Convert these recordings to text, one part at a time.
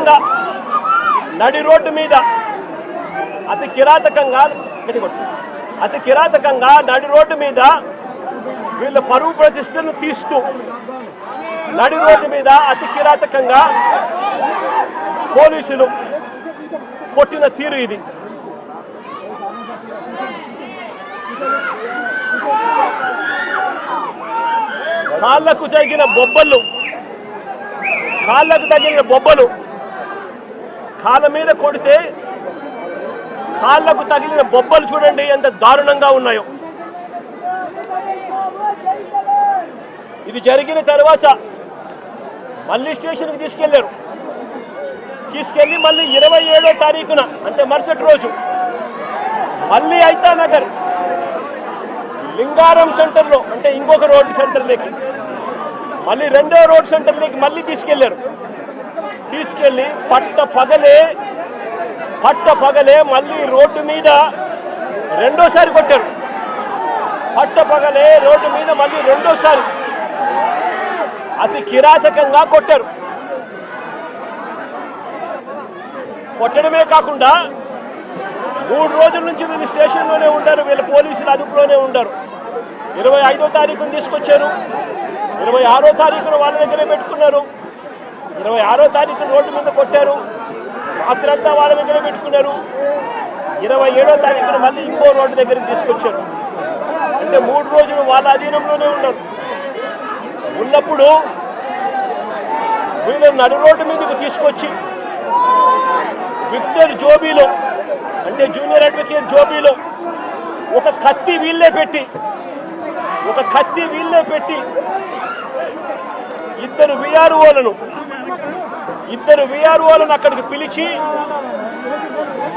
కిరాతకంగా నడి రోడ్డు మీద అతి కిరాతకంగా నడి రోడ్డు మీద వీళ్ళ పరువు ప్రతిష్టను తీస్తూ నడి రోడ్డు మీద అతి కిరాతకంగా పోలీసులు కొట్టిన తీరు ఇది. కాళ్ళకు తగిన బొబ్బలు కాళ్ళ మీద కొడితే కాళ్ళకు తగిలిన బొబ్బలు చూడండి ఎంత దారుణంగా ఉన్నాయో. ఇది జరిగిన తర్వాత మళ్ళీ స్టేషన్కి తీసుకెళ్ళి మళ్ళీ 27వ తారీఖున అంటే మరుసటి రోజు మళ్ళీ ఐతానగర్ లింగారం సెంటర్లో అంటే ఇంకొక రోడ్ సెంటర్లోకి మళ్ళీ 2వ రోడ్ సెంటర్లోకి మళ్ళీ తీసుకెళ్ళి పట్ట పగలే మళ్ళీ రోడ్డు మీద రెండోసారి కొట్టారు. రోడ్డు మీద మళ్ళీ రెండోసారి అతి కిరాతకంగా కొట్టారు. కొట్టడమే కాకుండా 3 రోజుల నుంచి వీళ్ళు స్టేషన్లోనే ఉండారు, వీళ్ళ పోలీసులు అదుపులోనే ఉండారు. 25వ తారీఖున తీసుకొచ్చారు, 26వ తారీఖున వాళ్ళ దగ్గరే పెట్టుకున్నారు, 26వ తారీఖున రోడ్డు మీద కొట్టారు, రాత్రంతా వాళ్ళ దగ్గర పెట్టుకున్నారు, 27వ తారీఖున మళ్ళీ ఇంకో రోడ్డు దగ్గరికి తీసుకొచ్చారు. అంటే 3 రోజులు వాళ్ళ అధీనంలోనే ఉన్నప్పుడు వీళ్ళు నడు రోడ్డు మీదకి తీసుకొచ్చి విక్టర్ జోబీలో అంటే జూనియర్ అడ్వకేట్ జోబీలో ఒక కత్తి వీళ్ళే పెట్టి ఇద్దరు విఆర్ఓలను అక్కడికి పిలిచి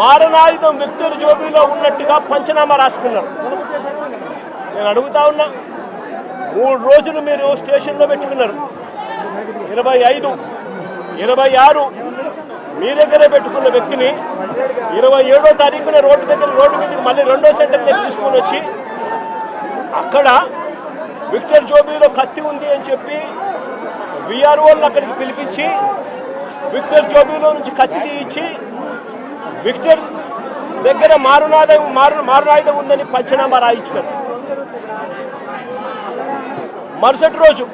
మారణాయుధం విక్టర్ జోబీలో ఉన్నట్టుగా పంచనామా రాసుకున్నారు. నేను అడుగుతా ఉన్నా, 3 రోజులు మీరు స్టేషన్లో పెట్టుకున్నారు, 25, 26 మీ దగ్గరే పెట్టుకున్న వ్యక్తిని 27వ తారీఖున రోడ్డు మీదకి మళ్ళీ 2వ సెంటర్లోకి తీసుకొని వచ్చి అక్కడ విక్టర్ జోబీలో కత్తి ఉంది అని చెప్పి విఆర్ఓలను అక్కడికి పిలిపించి విక్టర్ జోబీలో నుంచి కత్తి తీయించి విక్టర్ దగ్గర మారణాయుధం ఉందని పంచనామా రాయించారు. మరుసటి రోజు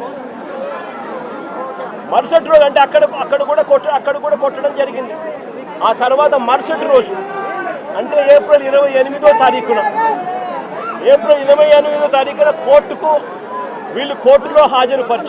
అంటే అక్కడ కూడా కొట్టడం జరిగింది. ఆ తర్వాత మరుసటి రోజు అంటే ఏప్రిల్ 28వ తారీఖున కోర్టులో హాజరుపరిచారు.